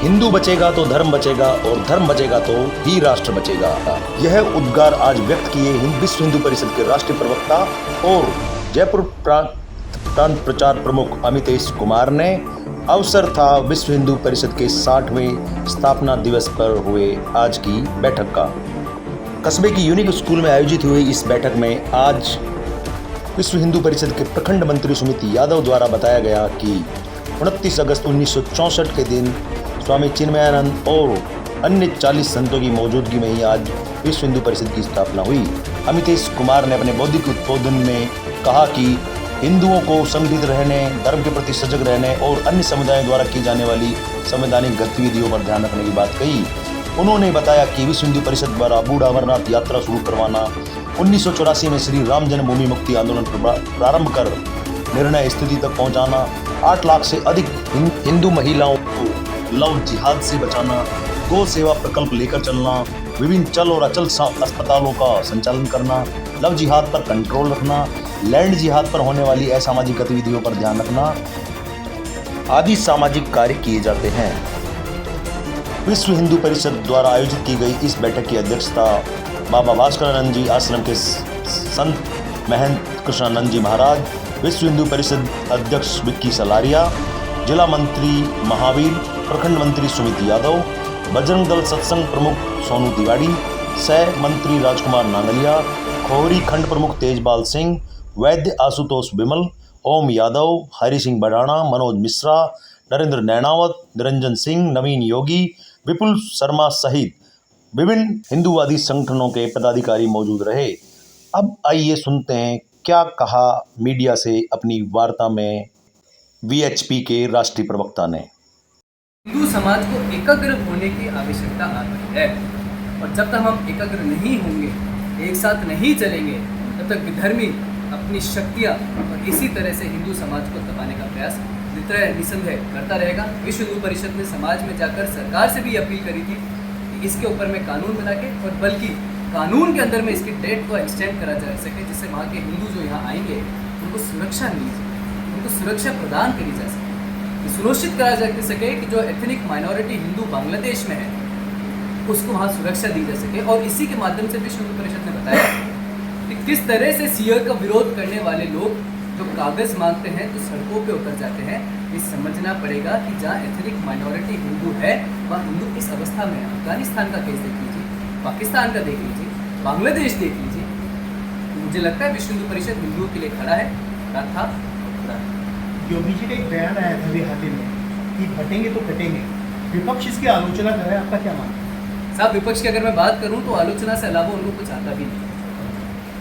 हिंदू बचेगा तो धर्म बचेगा और धर्म बचेगा तो ही राष्ट्र बचेगा। यह उद्गार आज व्यक्त किए विश्व हिंदू परिषद के राष्ट्रीय प्रवक्ता और जयपुर प्रांत प्रचार प्रमुख अमितेश कुमार ने। अवसर था विश्व हिंदू परिषद के 60वें स्थापना दिवस पर हुए आज की बैठक का। कस्बे की यूनिक स्कूल में आयोजित हुई इस बैठक में आज विश्व हिंदू परिषद के प्रखंड मंत्री सुमित यादव द्वारा बताया गया कि 29 अगस्त 1964 के दिन स्वामी चिन्मयानंद और अन्य 40 संतों की मौजूदगी में ही आज विश्व हिंदू परिषद की स्थापना हुई। अमितेश कुमार ने अपने बौद्धिक उद्बोधन में कहा कि हिंदुओं को संगठित रहने, धर्म के प्रति सजग रहने और अन्य समुदायों द्वारा की जाने वाली संवैधानिक गतिविधियों पर ध्यान रखने की बात कही। उन्होंने बताया कि विश्व हिंदू परिषद द्वारा बूढ़ा अमरनाथ यात्रा शुरू करवाना, 1984 में श्री राम जन्मभूमि मुक्ति आंदोलन प्रारंभ कर निर्णय स्थिति तक पहुंचाना, 8 लाख से अधिक हिंदू महिलाओं को लव जिहाद से बचाना, गौ सेवा प्रकल्प लेकर चलना, विभिन्न चल और अचल अस्पतालों का संचालन करना, लव जिहाद पर कंट्रोल रखना, लैंड जिहाद पर होने वाली असामाजिक गतिविधियों पर ध्यान रखना आदि सामाजिक कार्य किए जाते हैं। विश्व हिंदू परिषद द्वारा आयोजित की गई इस बैठक की अध्यक्षता बाबा भास्करानंद जी आश्रम के संत महंत कृष्णानंद जी महाराज, विश्व हिंदू परिषद अध्यक्ष विक्की सलारिया, जिला मंत्री महावीर, प्रखंड मंत्री सुमित यादव, बजरंग दल सत्संग प्रमुख सोनू तिवारी, सह मंत्री राजकुमार नांगलिया, खोहरी खंड प्रमुख तेजपाल सिंह, वैद्य आशुतोष विमल, ओम यादव, हरि सिंह बडाणा, मनोज मिश्रा, नरेंद्र नैनावत, निरंजन सिंह, नवीन योगी, विपुल शर्मा सहित विभिन्न हिंदूवादी संगठनों के पदाधिकारी मौजूद रहे। अब आइए सुनते हैं क्या कहा मीडिया से अपनी वार्ता में वीएचपी के राष्ट्रीय प्रवक्ता ने। हिंदू समाज को एकाग्र होने की आवश्यकता आ रही है और जब तक हम एकाग्र नहीं होंगे, एक साथ नहीं चलेंगे, तब तक विधर्मी अपनी शक्तियाँ और इसी तरह से हिंदू समाज को दबाने का प्रयास निसंदेह करता रहेगा। विश्व हिंदू परिषद ने समाज में जाकर सरकार से भी अपील करी थी कि इसके ऊपर में कानून बना के और बल्कि कानून के अंदर में इसकी डेट को एक्सटेंड करा जा सके, जिससे वहाँ के हिंदू जो यहाँ आएंगे उनको सुरक्षा मिल सके, उनको सुरक्षा प्रदान करी जा सके, सुनिश्चित करा जा सके कि जो एथनिक माइनॉरिटी हिंदू बांग्लादेश में है उसको वहाँ सुरक्षा दी जा सके। और इसी के माध्यम से विश्व हिंदू परिषद ने बताया कि किस तरह से सीए का विरोध करने वाले लोग जो कागज़ मांगते हैं तो सड़कों पे उतर जाते हैं। ये समझना पड़ेगा कि जहाँ एथनिक माइनॉरिटी हिंदू है वहाँ हिंदू इस अवस्था में है। अफगानिस्तान का केस देख लीजिए, पाकिस्तान का देख लीजिए, बांग्लादेश देख लीजिए। मुझे लगता है विश्व हिंदू परिषद हिंदुओं के लिए खड़ा है, खड़ा था। योगी जी का एक बयान आया था हाल ही में कि हटेंगे तो कटेंगे, विपक्ष इसकी आलोचना कर रहा है, आपका क्या मानना है? साहब, विपक्ष की अगर मैं बात करूं तो आलोचना से अलावा उनको कुछ आता भी नहीं।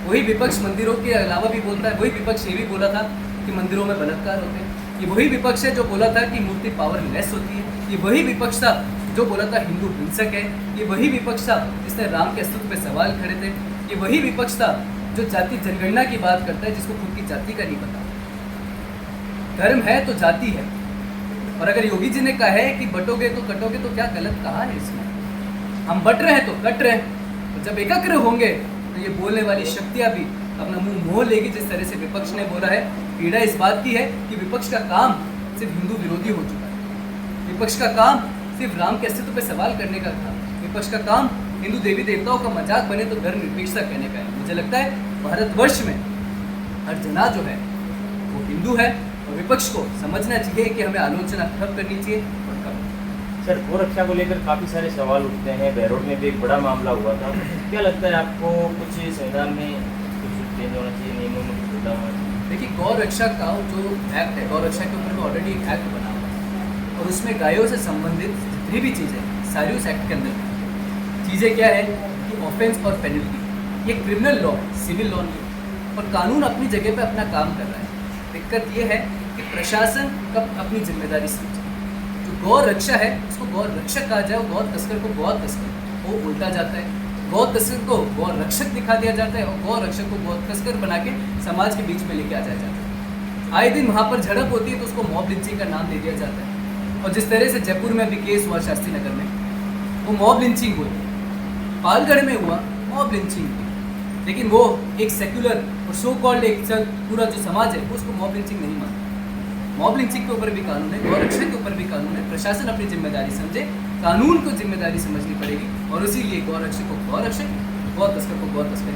वही विपक्ष मंदिरों के अलावा भी बोलता है। वही विपक्ष ये भी बोला था कि मंदिरों में बलात्कार होते हैं। ये वही विपक्ष है जो बोला था कि मूर्ति पावरलेस होती है। ये वही विपक्ष था जो बोला था हिंदू हिंसक है। ये वही विपक्ष था जिसने राम के अस्तित्व पे सवाल खड़े थे। ये वही विपक्ष था जो जाति जनगणना की बात करता है, जिसको खुद की जाति का नहीं पता। धर्म है तो जाति है। और अगर योगी जी ने कहा है कि बटोगे तो कटोगे, तो क्या गलत कहा है इसमें? हम बट रहे हैं तो कट रहे हैं। तो जब एकाग्र होंगे तो ये बोलने वाली शक्तियाँ भी अपना मुंह मोह लेगी। जिस तरह से विपक्ष ने बोला है, पीड़ा इस बात की है कि विपक्ष का काम सिर्फ हिंदू विरोधी हो चुका है। विपक्ष का काम सिर्फ राम के अस्तित्व पर सवाल करने का था। विपक्ष का काम हिंदू देवी देवताओं का मजाक बने तो धर्मनिरपेक्षता कहने का है। मुझे लगता है भारतवर्ष में हर जना जो है वो हिंदू है और विपक्ष को समझना चाहिए कि हमें आलोचना कब करनी चाहिए और कब। सर, गोरक्षा को लेकर काफ़ी सारे सवाल उठते हैं। बहरोड में भी एक बड़ा मामला हुआ था। क्या लगता है आपको, कुछ संविधान में कुछ चेंज होना चाहिए, नियमों में कुछ बदलाव होना चाहिए? देखिए, गौ रक्षा का जो एक्ट है, गौ रक्षा के ऊपर ऑलरेडी एक एक्ट बना हुआ है और उसमें गायों से संबंधित जितनी भी चीज़ें सारी उस एक्ट के अंदर चीज़ें क्या है कि ऑफेंस और पेनल्टी, ये क्रिमिनल लॉ, सिविल लॉ नहीं। और कानून अपनी जगह पर अपना काम कर रहा है। दिक्कत ये है कि प्रशासन कब अपनी जिम्मेदारी समझे। जो गौ रक्षा है उसको गौ रक्षक कहा जाए, गौ तस्कर को गौ तस्कर वो उल्टा जाता है। गौ तस्कर को गौ रक्षक दिखा दिया जाता है और गौ रक्षक को गौ तस्कर बना के समाज के बीच में लेके आ जाया जाता है। आए दिन वहाँ पर झड़प होती है तो उसको मॉब लिंचिंग का नाम दे दिया जाता है। और जिस तरह से जयपुर में अभी केस हुआ शास्त्री नगर में, वो मॉब लिंचिंग हुई। पालगढ़ में हुआ मॉब लिंचिंग हुई, लेकिन वो एक सेक्युलर और सो कॉल्ड एक पूरा जो समाज है उसको मॉब लिंचिंग नहीं मानता। मॉब लिंचिंग के ऊपर भी कानून है, गौरक्षा के ऊपर भी कानून है। प्रशासन अपनी जिम्मेदारी समझे, कानून को जिम्मेदारी समझनी पड़ेगी और इसीलिए गौरक्षक को गौरक्षक, गौ तस्कर को गौ तस्कर